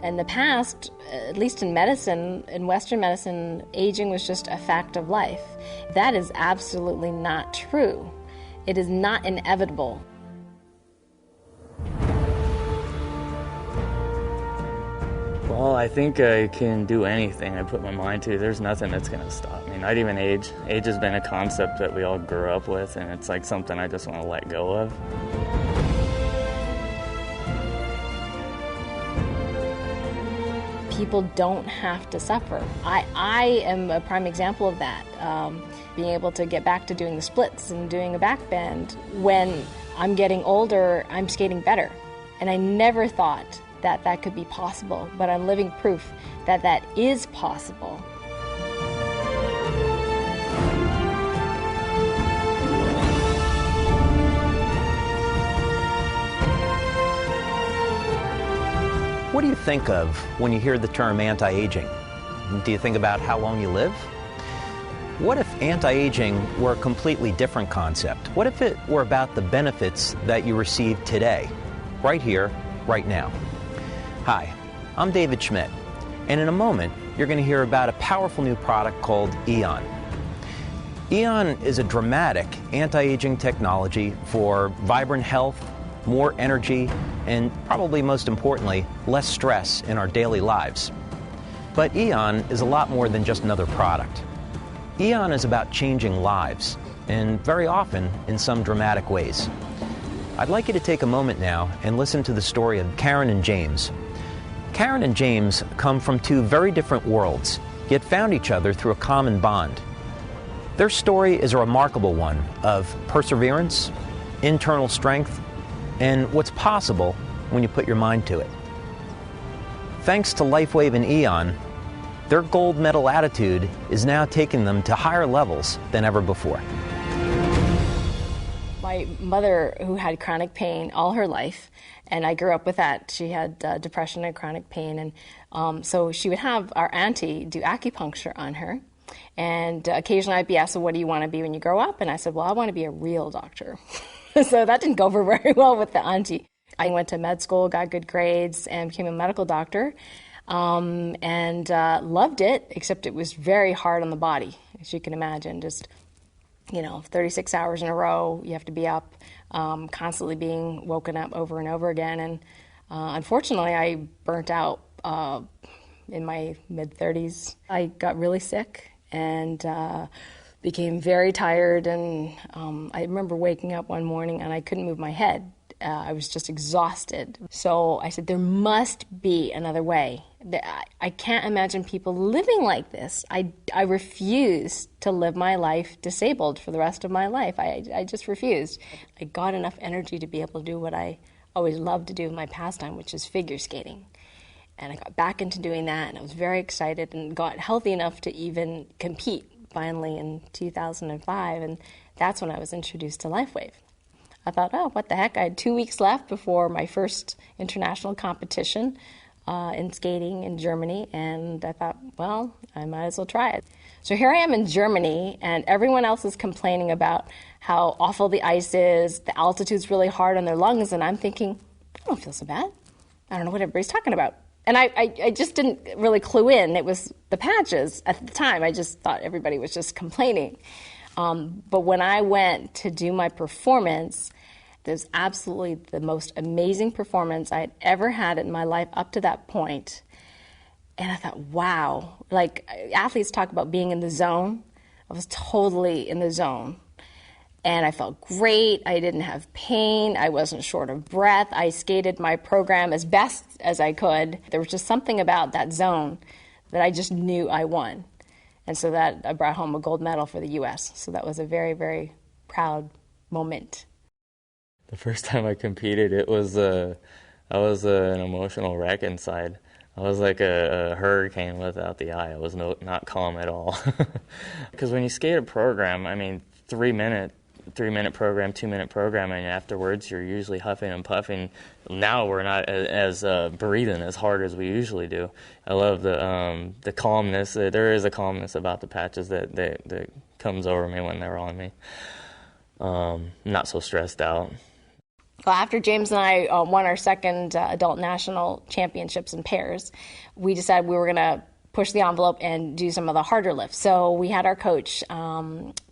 In the past, at least in medicine, in Western medicine, aging was just a fact of life. That is absolutely not true. It is not inevitable. Well, I think I can do anything I put my mind to. There's nothing that's going to stop me, not even age. Age has been a concept that we all grew up with, and it's like something I just want to let go of. People don't have to suffer. I am a prime example of that. Being able to get back to doing the splits and doing a back bend. When I'm getting older, I'm skating better. And I never thought that that could be possible, but I'm living proof that that is possible. What do you think of when you hear the term anti-aging? Do you think about how long you live? What if anti-aging were a completely different concept? What if it were about the benefits that you receive today, right here, right now? Hi, I'm David Schmidt, and in a moment, you're going to hear about a powerful new product called Eon. Eon is a dramatic anti-aging technology for vibrant health, more energy, and probably most importantly, less stress in our daily lives. But Eon is a lot more than just another product. Eon is about changing lives, and very often in some dramatic ways. I'd like you to take a moment now and listen to the story of Karen and James. Karen and James come from two very different worlds, yet found each other through a common bond. Their story is a remarkable one of perseverance, internal strength, and what's possible when you put your mind to it. Thanks to LifeWave and Eon, their gold medal attitude is now taking them to higher levels than ever before. My mother, who had chronic pain all her life, and I grew up with that. She had depression and chronic pain, and so she would have our auntie do acupuncture on her. And occasionally I'd be asked, so what do you want to be when you grow up? And I said, well, I want to be a real doctor. So that didn't go over very well with the auntie. I went to med school, got good grades, and became a medical doctor, and loved it, except it was very hard on the body, as you can imagine. Just, 36 hours in a row, you have to be up, constantly being woken up over and over again. And unfortunately, I burnt out in my mid-30s. I got really sick and became very tired, and I remember waking up one morning and I couldn't move my head. I was just exhausted. So I said, there must be another way. I can't imagine people living like this. I refuse to live my life disabled for the rest of my life. I just refused. I got enough energy to be able to do what I always loved to do in my pastime, which is figure skating. And I got back into doing that, and I was very excited and got healthy enough to even compete finally in 2005, and that's when I was introduced to LifeWave. I thought, oh, what the heck, I had 2 weeks left before my first international competition in skating in Germany, and I thought, well, I might as well try it. So here I am in Germany, and everyone else is complaining about how awful the ice is, the altitude's really hard on their lungs, and I'm thinking, I don't feel so bad. I don't know what everybody's talking about. And I just didn't really clue in. It was the patches at the time. I just thought everybody was just complaining. But when I went to do my performance, it was absolutely the most amazing performance I had ever had in my life up to that point. And I thought, wow, like athletes talk about being in the zone. I was totally in the zone. And I felt great. I didn't have pain. I wasn't short of breath. I skated my program as best as I could. There was just something about that zone that I just knew I won. And so that I brought home a gold medal for the U.S. So that was a very, very proud moment. The first time I competed, I was an emotional wreck inside. I was like a hurricane without the eye. I was not calm at all. Because when you skate a program, I mean, 3-minute program, 2-minute program, and afterwards you're usually huffing and puffing. Now we're not as breathing as hard as we usually do. I love the calmness. There is a calmness about the patches that comes over me when they're on me. Not so stressed out. Well, after James and I won our second adult national championships in pairs, we decided we were going to push the envelope and do some of the harder lifts. So we had our coach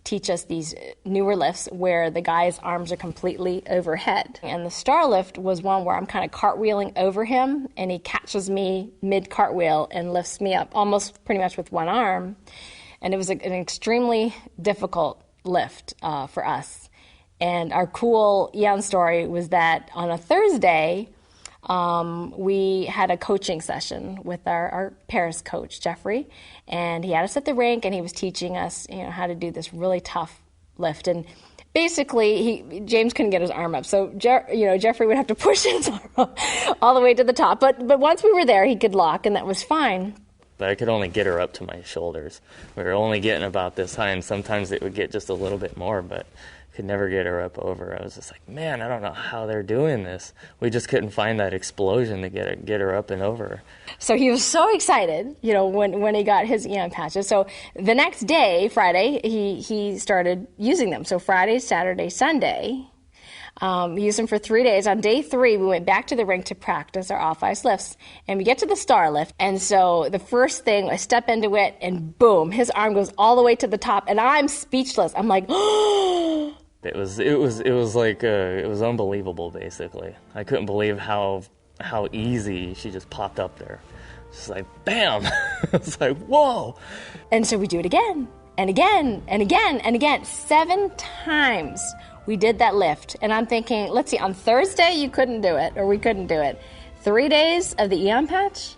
teach us these newer lifts where the guy's arms are completely overhead. And the star lift was one where I'm kind of cartwheeling over him, and he catches me mid-cartwheel and lifts me up almost pretty much with one arm. And it was an extremely difficult lift for us. And our cool Eon story was that on a Thursday, we had a coaching session with our Paris coach, Jeffrey, and he had us at the rink, and he was teaching us, how to do this really tough lift. And basically, James couldn't get his arm up, so Jeffrey would have to push his arm up all the way to the top. But once we were there, he could lock, and that was fine. But I could only get her up to my shoulders. We were only getting about this high, and sometimes it would get just a little bit more, but could never get her up over. I was just like, man, I don't know how they're doing this. We just couldn't find that explosion to get her up and over. So he was so excited, when he got his Eon patches. So the next day, Friday, he started using them. So Friday, Saturday, Sunday, he used them for 3 days. On day 3, we went back to the rink to practice our off-ice lifts, and we get to the star lift. And so the first thing, I step into it, and boom, his arm goes all the way to the top, and I'm speechless. I'm like, oh. It was like it was unbelievable. Basically, I couldn't believe how easy she just popped up there. Just like bam! It's like whoa! And so we do it again and again and again and again. 7 times we did that lift, and I'm thinking, let's see, on Thursday you couldn't do it, or we couldn't do it. 3 days of the Eon patch,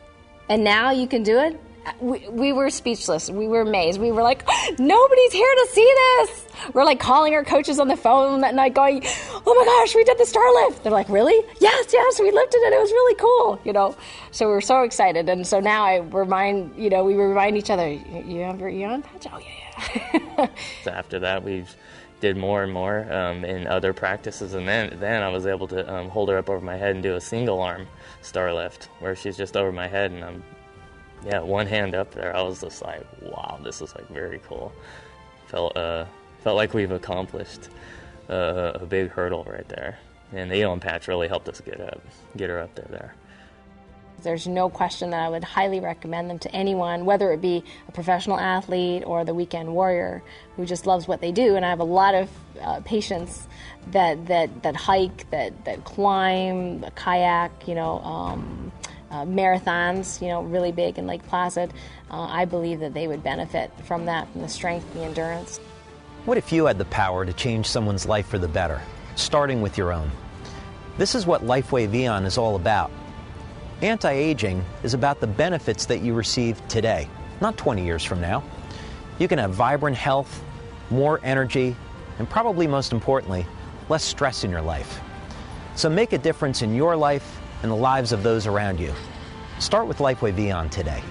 and now you can do it. We were speechless. We were amazed. We were like, nobody's here to see this. We're like calling our coaches on the phone that night going, oh my gosh, we did the star lift. They're like, really? Yes, we lifted it. It was really cool, So we were so excited. And so now we remind each other, you have your Eon patch? Oh, yeah. So after that, we did more and more in other practices. And then I was able to hold her up over my head and do a single arm star lift where she's just over my head and I'm one hand up there. I was just like, wow, this is like very cool. Felt like we've accomplished a big hurdle right there. And the Eon patch really helped us get her up there. There's no question that I would highly recommend them to anyone, whether it be a professional athlete or the weekend warrior who just loves what they do. And I have a lot of patients that hike, that climb, kayak, marathons, really big in Lake Placid. I believe that they would benefit from that, from the strength, the endurance. What if you had the power to change someone's life for the better, starting with your own? This is what LifeWave Eon is all about. Anti-aging is about the benefits that you receive today, not 20 years from now. You can have vibrant health, more energy, and probably most importantly, less stress in your life. So make a difference in your life and the lives of those around you. Start with LifeWave Eon today.